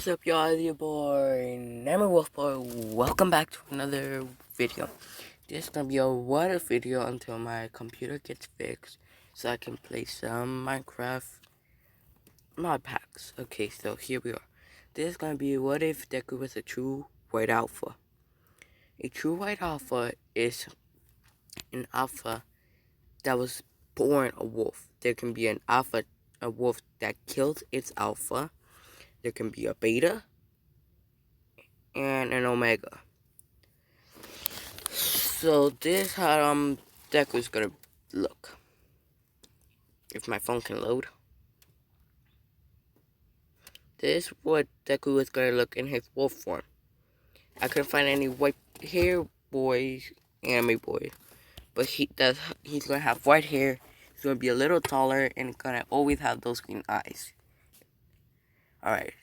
What's up, y'all? It's your boy, Wath. Welcome back to another video. This is gonna be a what if video until my computer gets fixed so I can play some Minecraft mod packs. Okay, so here we are. This is gonna be what if Deku was a true white alpha. A true white alpha is an alpha that was born a wolf. There can be a wolf that kills its alpha. There can be a beta and an omega. So this how Deku's gonna look. If my phone can load. This is what Deku is gonna look in his wolf form. I couldn't find any white hair boys, anime boys. But he's gonna have white hair, he's gonna be a little taller, and gonna always have those green eyes. Alright,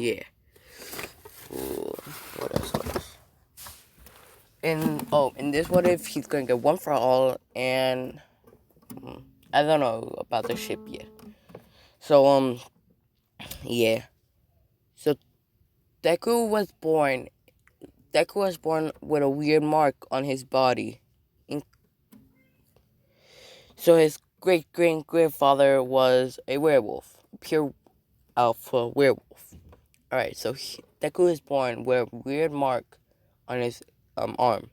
yeah. Ooh, what else? In this what if he's gonna get one for all, and I don't know about the ship yet. So yeah. So Deku was born with a weird mark on his body. So his great-great-grandfather was a werewolf, pure alpha werewolf. Alright, so Deku is born with a weird mark on his arm.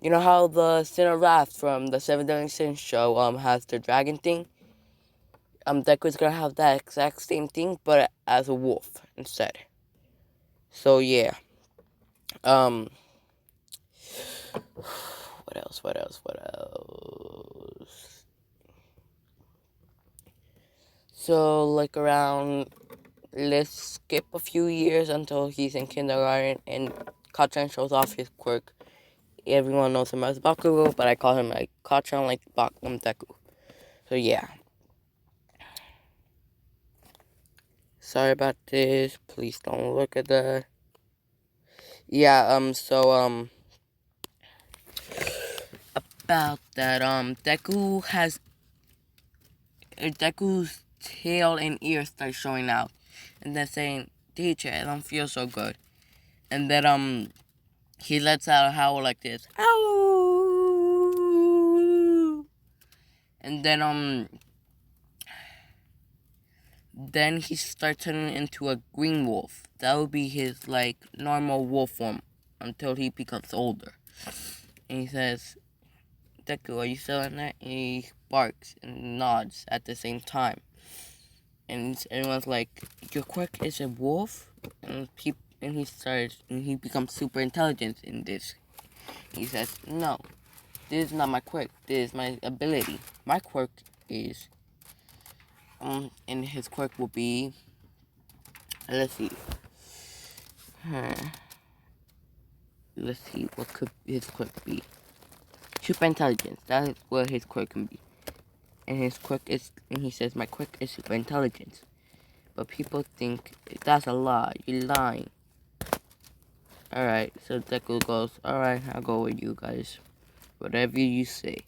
You know how the Sin of Wath from the Seven Deadly Sins show has the dragon thing? Deku's gonna have that exact same thing, but as a wolf instead. So yeah. What else? So like let's skip a few years until he's in kindergarten and Kachan shows off his quirk. Everyone knows him as Bakugo, but I call him like Kachan like Deku. So yeah. Sorry about this. Please don't look at that. Yeah, about that, Deku's tail and ears start showing out. And then saying, "Teacher, I don't feel so good." And then, he lets out a howl like this. Ow! And then he starts turning into a green wolf. That would be his, like, normal wolf form until he becomes older. And he says, "Deku, are you still in there?" And he barks and nods at the same time. And everyone's like, "Your quirk is a wolf?" And he becomes super intelligent in this. He says, "No, this is not my quirk. This is my ability. My quirk is, and his quirk will be, let's see. Let's see, what could his quirk be? Super intelligence. That is what his quirk can be. And he says, my quirk is super intelligence. But people think that's a lie. You're lying. Alright, so Deku goes, alright, I'll go with you guys. Whatever you say.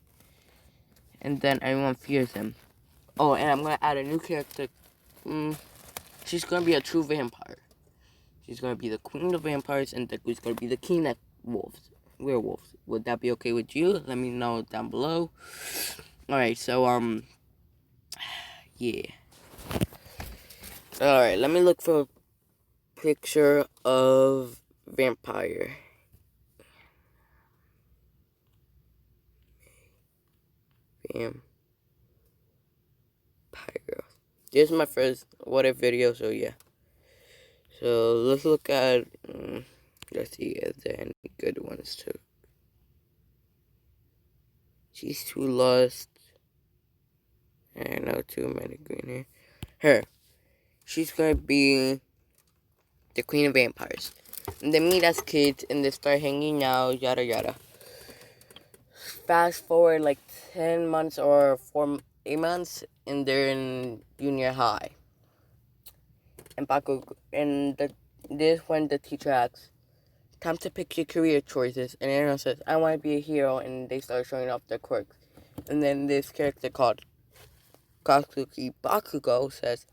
And then everyone fears him. Oh, and I'm gonna add a new character. She's gonna be a true vampire. She's gonna be the queen of vampires, and Deku's gonna be the king of werewolves. Would that be okay with you? Let me know down below. Alright, so, yeah. Alright, let me look for a picture of vampire. Vampire. This is my first what if video, so yeah. So let's look at, let's see if there are any good ones too. She's too lost. I know too many green hair. Her. She's gonna be the queen of vampires. And they meet as kids and they start hanging out, yada yada. Fast forward like 10 months or 8 months, and they're in junior high. And this when the teacher asks, "Time to pick your career choices," and everyone says, "I want to be a hero," and they start showing off their quirks. And then this character called Katsuki Bakugo says,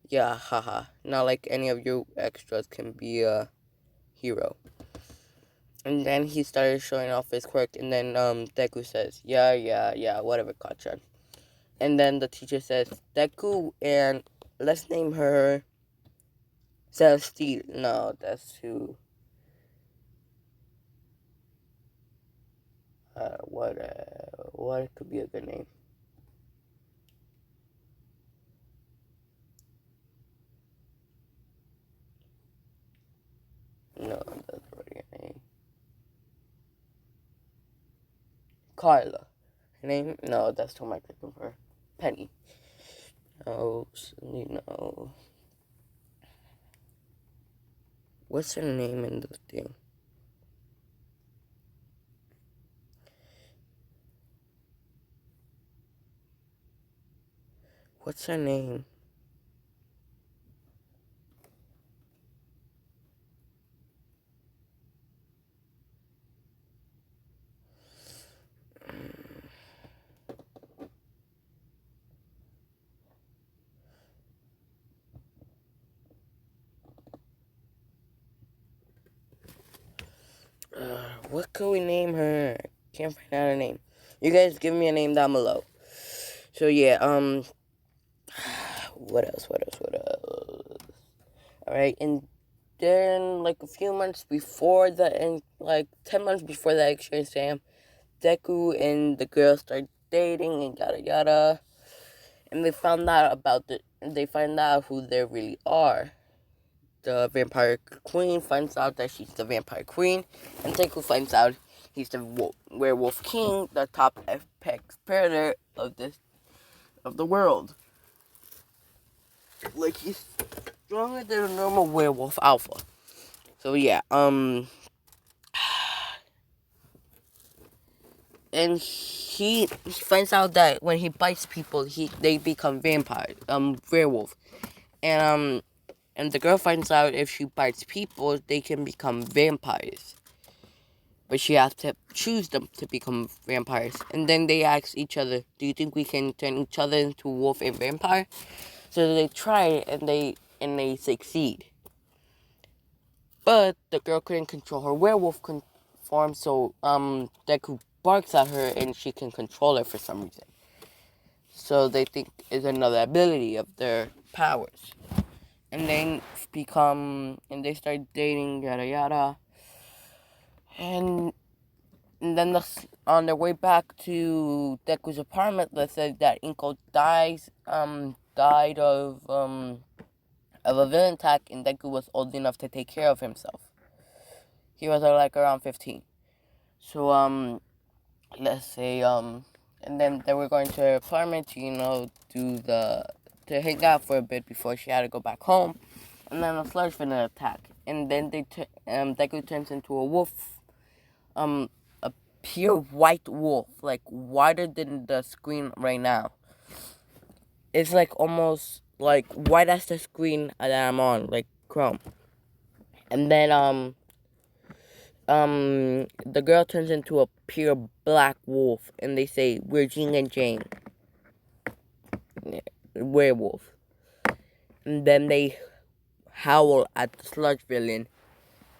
yeah, haha, not like any of you extras can be a hero. And then he started showing off his quirk, and then Deku says, yeah, whatever, Kachan. And then the teacher says, Deku, and let's name her Celestine. No, that's who. What could be a good name? No, that's already a name. Carla. Her name? No, that's too much of her. Penny. No, no. What's her name in the thing? What's her name? What could we name her? Can't find out a name. You guys give me a name down below. So yeah, what else? Alright, and then like a few months before and like 10 months before the extra exam, Deku and the girl start dating and yada yada. And they find out who they really are. The vampire queen finds out that she's the vampire queen, and Deku finds out he's the werewolf king, the top apex predator of the world. Like, he's stronger than a normal werewolf alpha. So yeah, and he finds out that when he bites people, they become vampires, werewolf, and the girl finds out if she bites people, they can become vampires. But she has to choose them to become vampires. And then they ask each other, do you think we can turn each other into a wolf and vampire? So they try it, and they succeed. But the girl couldn't control her werewolf form, so Deku barks at her, and she can control her for some reason. So they think is another ability of their powers. And they start dating, yada yada. And then on their way back to Deku's apartment, let's say that Inko died of a villain attack, and Deku was old enough to take care of himself. He was like around 15. So let's say and then they were going to her apartment to to hang out for a bit before she had to go back home. And then a sludge finna attack, and then Deku turns into a wolf, a pure white wolf, like whiter than the screen right now. It's like almost like white as the screen that I'm on, like Chrome. And then the girl turns into a pure black wolf, and they say, we're Jing and Jane, werewolf. And then they howl at the sludge villain,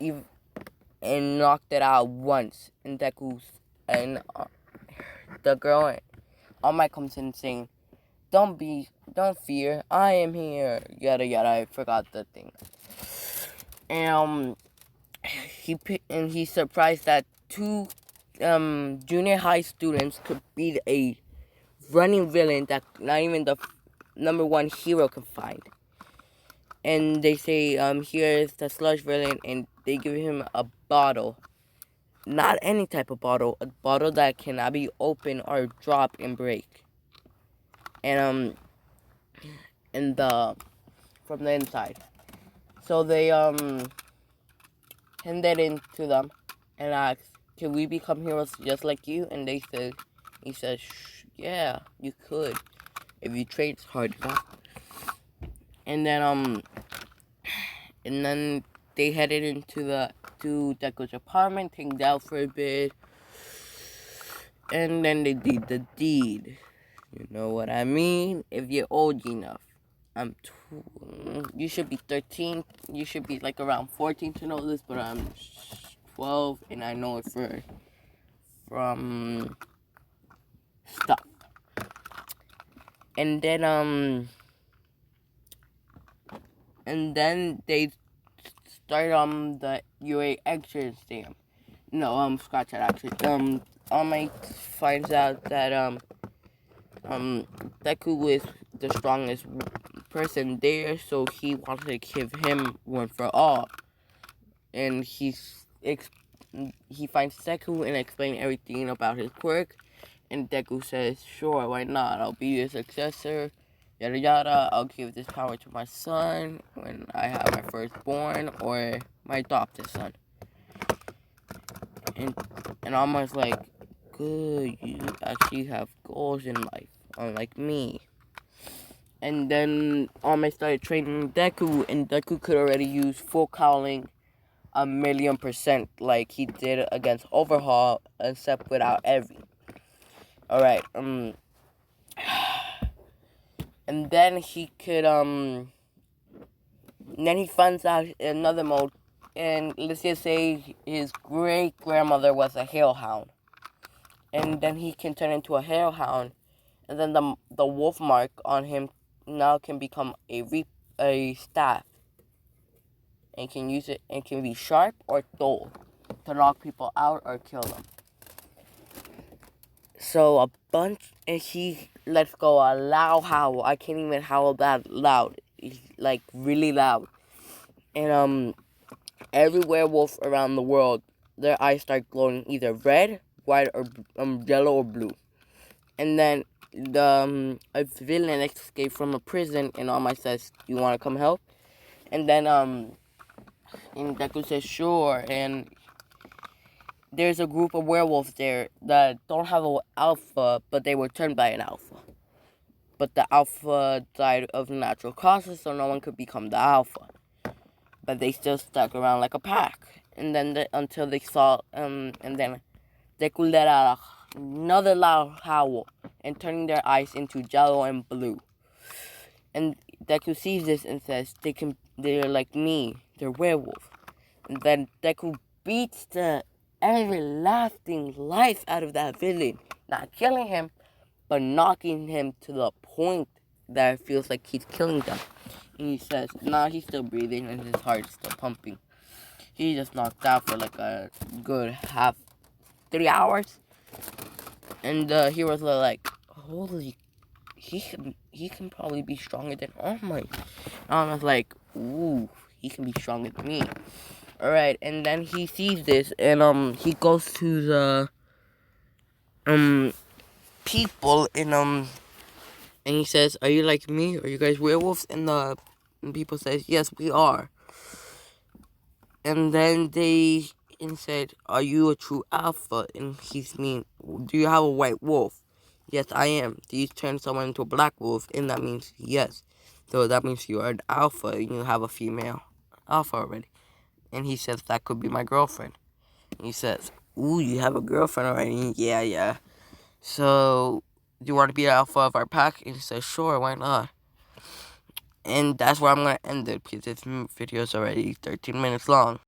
and knocked it out once. And and the girl All Might comes in saying, don't fear, I am here, yada yada. I forgot the thing. And he's surprised that two junior high students could beat a running villain that not even the number one hero can find. And they say, here's the sludge villain, and they give him a bottle. Not any type of bottle, a bottle that cannot be opened or dropped and break. And from the inside. So they hand that in to them and ask, can we become heroes just like you? And he says, yeah, you could if you train hard enough. And then they headed to Deku's apartment, hanged out for a bit, and then they did the deed. You know what I mean? If you're old enough. You should be 13. You should be like around 14 to know this, but I'm 12 and I know it from stuff. And then they start the UA entrance exam. No, scratch that actually. All Might finds out that Deku is the strongest person there, so he wants to give him one for all. And he finds Deku and explains everything about his quirk. And Deku says, "Sure, why not? I'll be your successor. Yada yada. I'll give this power to my son when I have my firstborn or my adopted son." And Alma's like, "Good, you actually have goals in life, unlike me." And then Alma started training Deku, and Deku could already use full cowling 1,000,000%, like he did against Overhaul, except without Every. Alright, and then he could, then he finds out another mode, and let's just say his great-grandmother was a hellhound. And then he can turn into a hellhound, and then the wolf mark on him now can become a staff, and can use it and can be sharp or dull to knock people out or kill them. So and he lets go a loud howl. I can't even howl that loud. He's like really loud. And every werewolf around the world, their eyes start glowing either red, white, or yellow or blue. And then a villain escaped from a prison, and All Might says, "You want to come help?" And then and Deku says, "Sure." And there's a group of werewolves there that don't have an alpha, but they were turned by an alpha. But the alpha died of natural causes, so no one could become the alpha. But they still stuck around like a pack. And then until they saw, and then Deku let out another loud howl, and turning their eyes into yellow and blue. And Deku sees this and says, they're like me, they're werewolves. And then Deku beats the everlasting life out of that villain, not killing him, but knocking him to the point that it feels like he's killing them. And he says, nah, he's still breathing and his heart is still pumping. He just knocked out for like a good 3 hours. And the heroes are like, holy, he can probably be stronger than All Might. And I was like, ooh, he can be stronger than me. Alright, and then he sees this, and he goes to the people, and he says, "Are you like me? Are you guys werewolves?" And the people says, "Yes, we are." And then they said, "Are you a true alpha?" And he's mean, "Do you have a white wolf?" "Yes, I am." "Do you turn someone into a black wolf?" And that means yes. So that means you are an alpha and you have a female alpha already. And he says, "That could be my girlfriend." And he says, "Ooh, you have a girlfriend already?" Yeah. "So, do you want to be an alpha of our pack?" And he says, "Sure, why not?" And that's where I'm going to end it because this video is already 13 minutes long.